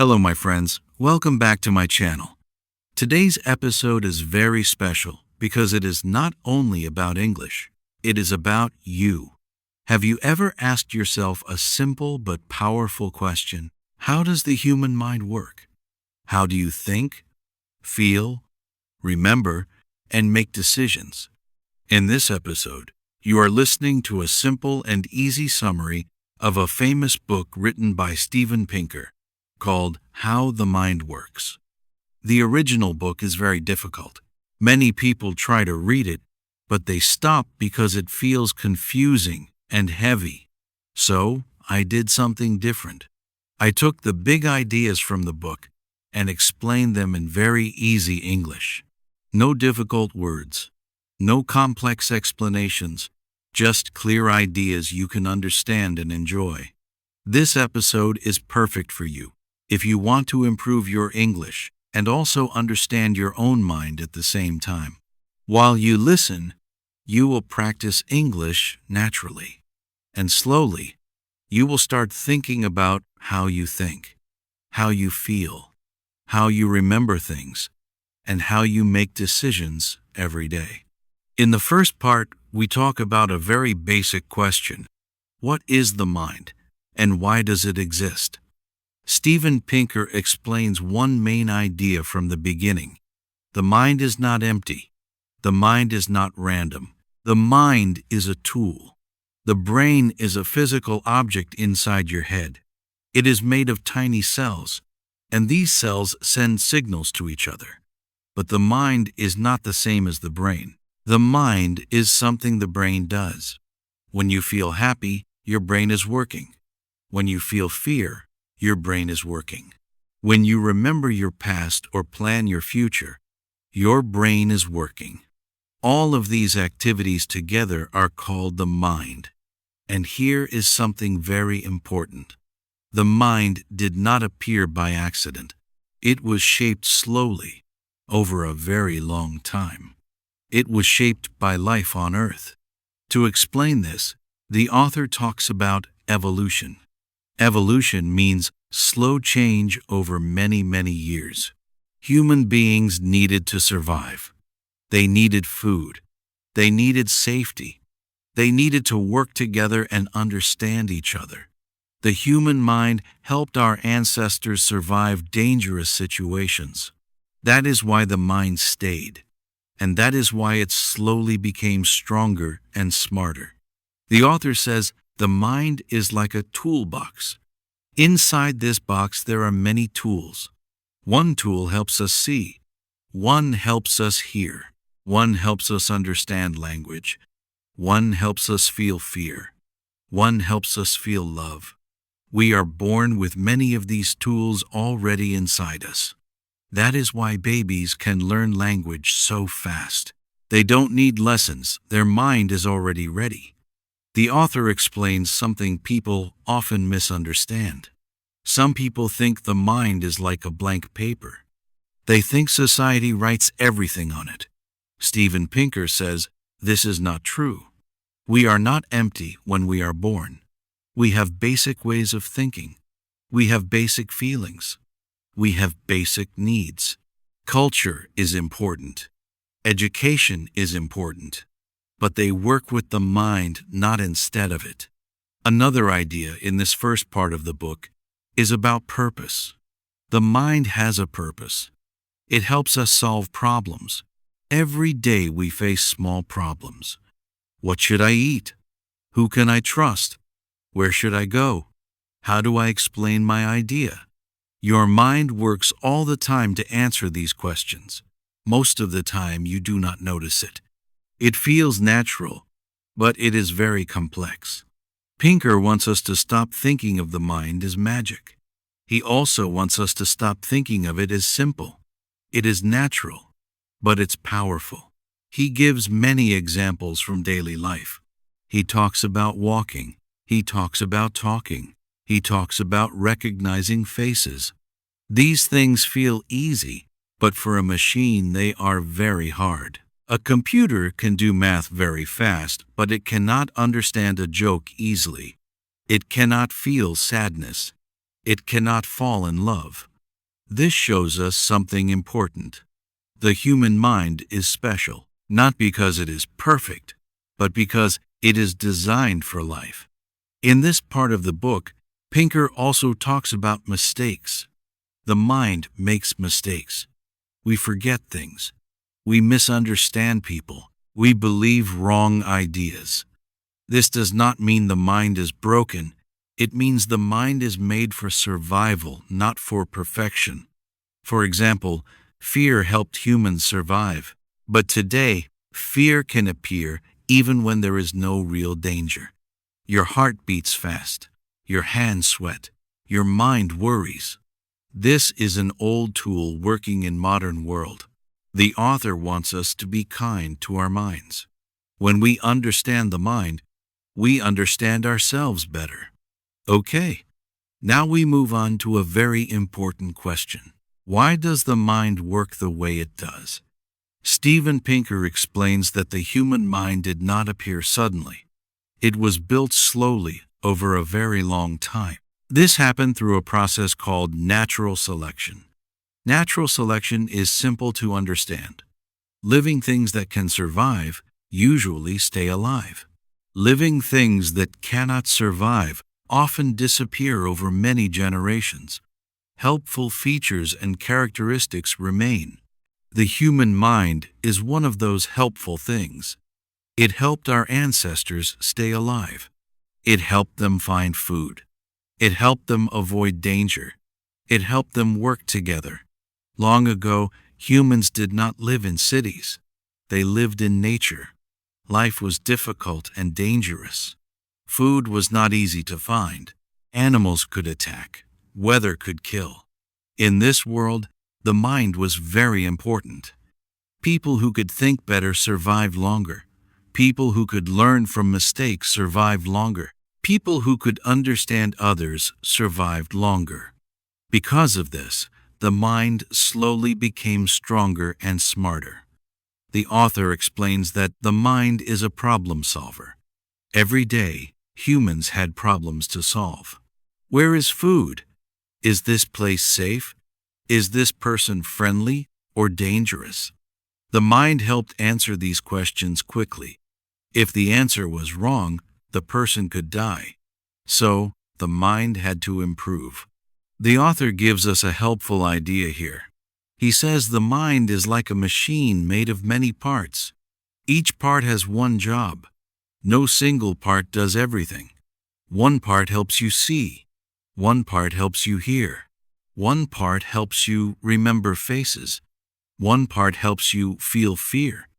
Hello, my friends. Welcome back to my channel. Today's episode is very special because it is not only about English, it is about you. Have you ever asked yourself a simple but powerful question? How does the human mind work? How do you think, feel, remember, and make decisions? In this episode, you are listening to a simple and easy summary of a famous book written by Steven Pinker called How the Mind Works. The original book is very difficult. Many people try to read it, but they stop because it feels confusing and heavy. So, I did something different. I took the big ideas from the book and explained them in very easy English. No difficult words, no complex explanations, just clear ideas you can understand and enjoy. This episode is perfect for you if you want to improve your English and also understand your own mind at the same time. While you listen, you will practice English naturally. And slowly, you will start thinking about how you think, how you feel, how you remember things, and how you make decisions every day. In the first part, we talk about a very basic question. What is the mind, and why does it exist? Steven Pinker explains one main idea from the beginning. The mind is not empty. The mind is not random. The mind is a tool. The brain is a physical object inside your head. It is made of tiny cells, and these cells send signals to each other. But the mind is not the same as the brain. The mind is something the brain does. When you feel happy, your brain is working. When you feel fear, your brain is working. When you remember your past or plan your future, your brain is working. All of these activities together are called the mind. And here is something very important. The mind did not appear by accident. It was shaped slowly, over a very long time. It was shaped by life on Earth. To explain this, the author talks about evolution. Evolution means slow change over many, many years. Human beings needed to survive. They needed food. They needed safety. They needed to work together and understand each other. The human mind helped our ancestors survive dangerous situations. That is why the mind stayed. And that is why it slowly became stronger and smarter. The author says the mind is like a toolbox. Inside this box there are many tools. One tool helps us see. One helps us hear. One helps us understand language. One helps us feel fear. One helps us feel love. We are born with many of these tools already inside us. That is why babies can learn language so fast. They don't need lessons. Their mind is already ready. The author explains something people often misunderstand. Some people think the mind is like a blank paper. They think society writes everything on it. Steven Pinker says this is not true. We are not empty when we are born. We have basic ways of thinking. We have basic feelings. We have basic needs. Culture is important. Education is important. But they work with the mind, not instead of it. Another idea in this first part of the book is about purpose. The mind has a purpose. It helps us solve problems. Every day we face small problems. What should I eat? Who can I trust? Where should I go? How do I explain my idea? Your mind works all the time to answer these questions. Most of the time you do not notice it. It feels natural, but it is very complex. Pinker wants us to stop thinking of the mind as magic. He also wants us to stop thinking of it as simple. It is natural, but it's powerful. He gives many examples from daily life. He talks about walking. He talks about talking. He talks about recognizing faces. These things feel easy, but for a machine they are very hard. A computer can do math very fast, but it cannot understand a joke easily. It cannot feel sadness. It cannot fall in love. This shows us something important. The human mind is special, not because it is perfect, but because it is designed for life. In this part of the book, Pinker also talks about mistakes. The mind makes mistakes. We forget things. We misunderstand people. We believe wrong ideas. This does not mean the mind is broken. It means the mind is made for survival, not for perfection. For example, fear helped humans survive. But today, fear can appear even when there is no real danger. Your heart beats fast. Your hands sweat. Your mind worries. This is an old tool working in modern world. The author wants us to be kind to our minds. When we understand the mind, we understand ourselves better. Okay, now we move on to a very important question. Why does the mind work the way it does? Steven Pinker explains that the human mind did not appear suddenly. It was built slowly over a very long time. This happened through a process called natural selection. Natural selection is simple to understand. Living things that can survive usually stay alive. Living things that cannot survive often disappear over many generations. Helpful features and characteristics remain. The human mind is one of those helpful things. It helped our ancestors stay alive. It helped them find food. It helped them avoid danger. It helped them work together. Long ago, humans did not live in cities. They lived in nature. Life was difficult and dangerous. Food was not easy to find. Animals could attack. Weather could kill. In this world, the mind was very important. People who could think better survived longer. People who could learn from mistakes survived longer. People who could understand others survived longer. Because of this, the mind slowly became stronger and smarter. The author explains that the mind is a problem solver. Every day, humans had problems to solve. Where is food? Is this place safe? Is this person friendly or dangerous? The mind helped answer these questions quickly. If the answer was wrong, the person could die. So, the mind had to improve. The author gives us a helpful idea here. He says the mind is like a machine made of many parts. Each part has one job. No single part does everything. One part helps you see. One part helps you hear. One part helps you remember faces. One part helps you feel fear.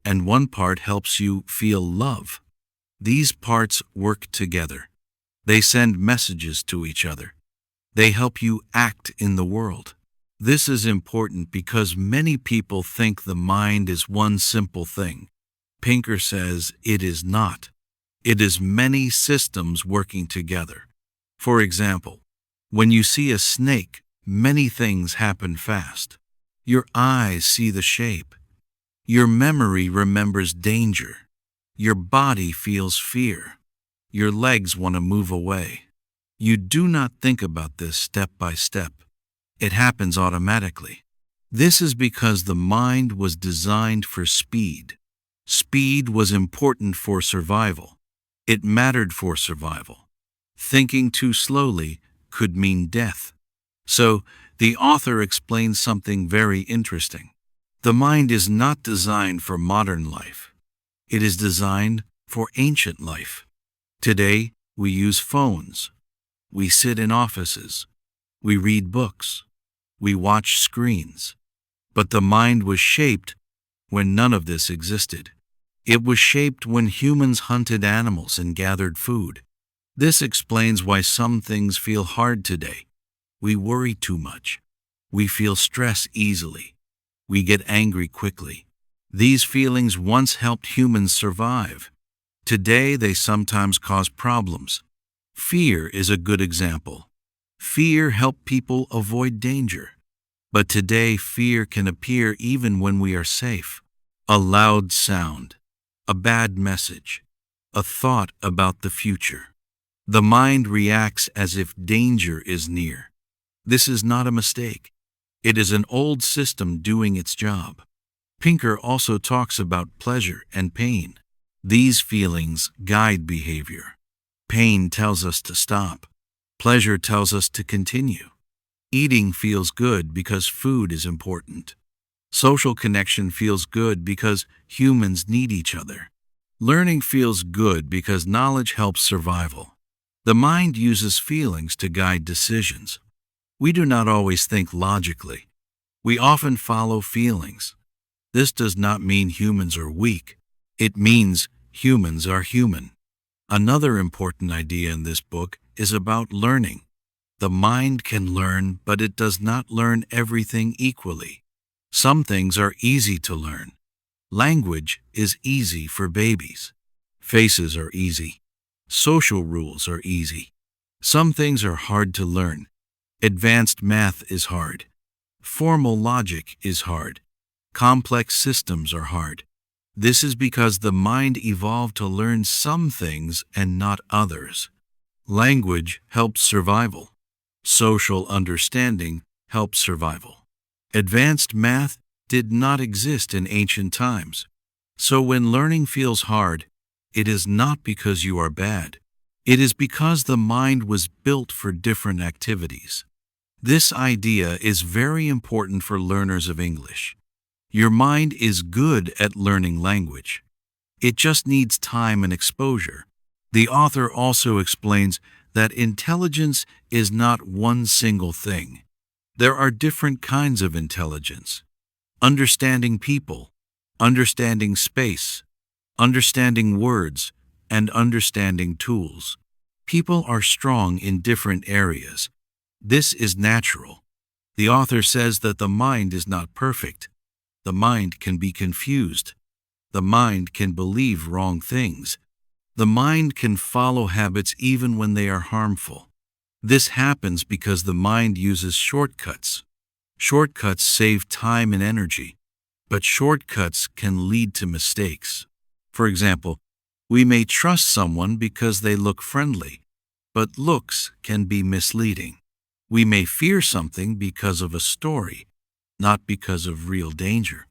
And one part helps you feel love. These parts work together. They send messages to each other. They help you act in the world. This is important because many people think the mind is one simple thing. Pinker says it is not. It is many systems working together. For example, when you see a snake, many things happen fast. Your eyes see the shape. Your memory remembers danger. Your body feels fear. Your legs want to move away. You do not think about this step by step. It happens automatically. This is because the mind was designed for speed. Speed was important for survival. It mattered for survival. Thinking too slowly could mean death. So, the author explains something very interesting. The mind is not designed for modern life. It is designed for ancient life. Today, we use phones. We sit in offices. We read books. We watch screens. But the mind was shaped when none of this existed. It was shaped when humans hunted animals and gathered food. This explains why some things feel hard today. We worry too much. We feel stress easily. We get angry quickly. These feelings once helped humans survive. Today, they sometimes cause problems. Fear is a good example. Fear helped people avoid danger. But today, fear can appear even when we are safe. A loud sound, a bad message, a thought about the future. The mind reacts as if danger is near. This is not a mistake. It is an old system doing its job. Pinker also talks about pleasure and pain. These feelings guide behavior. Pain tells us to stop. Pleasure tells us to continue. Eating feels good because food is important. Social connection feels good because humans need each other. Learning feels good because knowledge helps survival. The mind uses feelings to guide decisions. We do not always think logically. We often follow feelings. This does not mean humans are weak. It means humans are human. Another important idea in this book is about learning. The mind can learn, but it does not learn everything equally. Some things are easy to learn. Language is easy for babies. Faces are easy. Social rules are easy. Some things are hard to learn. Advanced math is hard. Formal logic is hard. Complex systems are hard. This is because the mind evolved to learn some things and not others. Language helps survival. Social understanding helps survival. Advanced math did not exist in ancient times. So when learning feels hard, it is not because you are bad. It is because the mind was built for different activities. This idea is very important for learners of English. Your mind is good at learning language. It just needs time and exposure. The author also explains that intelligence is not one single thing. There are different kinds of intelligence. Understanding people, understanding space, understanding words, and understanding tools. People are strong in different areas. This is natural. The author says that the mind is not perfect. The mind can be confused. The mind can believe wrong things. The mind can follow habits even when they are harmful. This happens because the mind uses shortcuts. Shortcuts save time and energy, but shortcuts can lead to mistakes. For example, we may trust someone because they look friendly, but looks can be misleading. We may fear something because of a story, not because of real danger.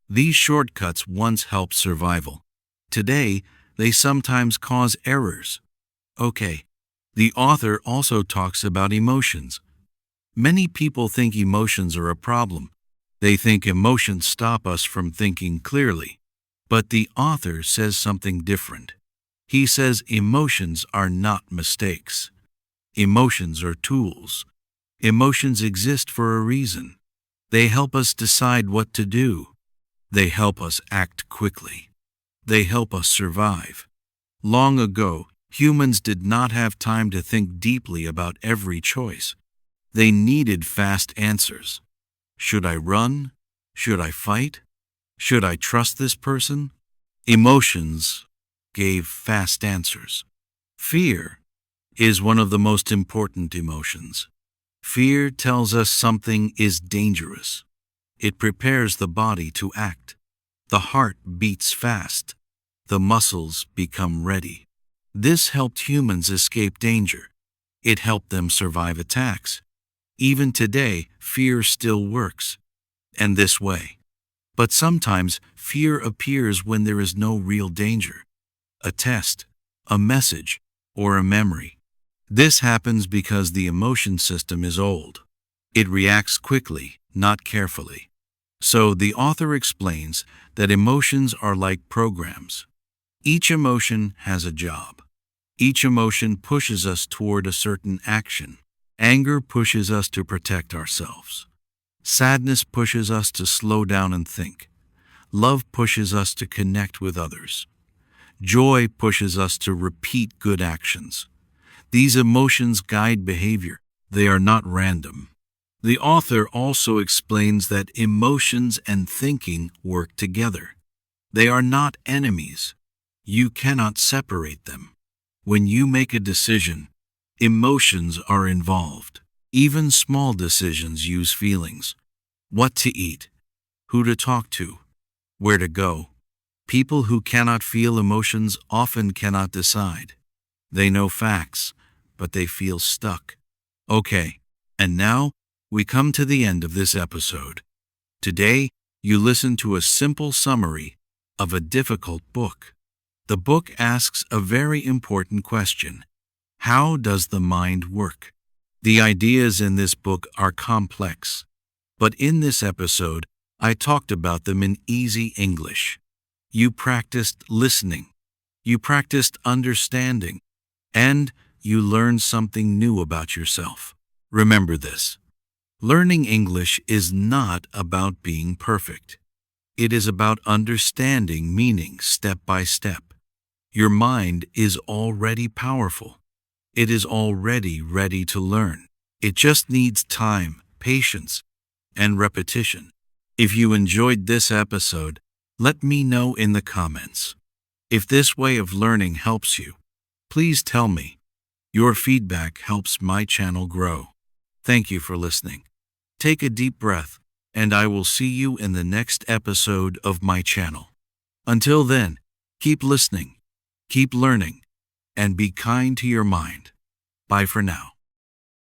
These shortcuts once helped survival. Today, they sometimes cause errors. Okay, the author also talks about emotions. Many people think emotions are a problem. They think emotions stop us from thinking clearly. But the author says something different. He says emotions are not mistakes. Emotions are tools. Emotions exist for a reason. They help us decide what to do. They help us act quickly. They help us survive. Long ago, humans did not have time to think deeply about every choice. They needed fast answers. Should I run? Should I fight? Should I trust this person? Emotions gave fast answers. Fear is one of the most important emotions. Fear tells us something is dangerous. It prepares the body to act. The heart beats fast. The muscles become ready. This helped humans escape danger. It helped them survive attacks. Even today, fear still works. And this way. But sometimes, fear appears when there is no real danger. A test, a message, or a memory. This happens because the emotion system is old. It reacts quickly, not carefully. So the author explains that emotions are like programs. Each emotion has a job. Each emotion pushes us toward a certain action. Anger pushes us to protect ourselves. Sadness pushes us to slow down and think. Love pushes us to connect with others. Joy pushes us to repeat good actions. These emotions guide behavior. They are not random. The author also explains that emotions and thinking work together. They are not enemies. You cannot separate them. When you make a decision, emotions are involved. Even small decisions use feelings. What to eat, who to talk to, where to go. People who cannot feel emotions often cannot decide. They know facts, but they feel stuck. Okay, and now we come to the end of this episode. Today, you listen to a simple summary of a difficult book. The book asks a very important question. How does the mind work? The ideas in this book are complex, but in this episode, I talked about them in easy English. You practiced listening, you practiced understanding, and you learned something new about yourself. Remember this. Learning English is not about being perfect. It is about understanding meaning step by step. Your mind is already powerful. It is already ready to learn. It just needs time, patience, and repetition. If you enjoyed this episode, let me know in the comments. If this way of learning helps you, please tell me. Your feedback helps my channel grow. Thank you for listening. Take a deep breath, and I will see you in the next episode of my channel. Until then, keep listening, keep learning, and be kind to your mind. Bye for now.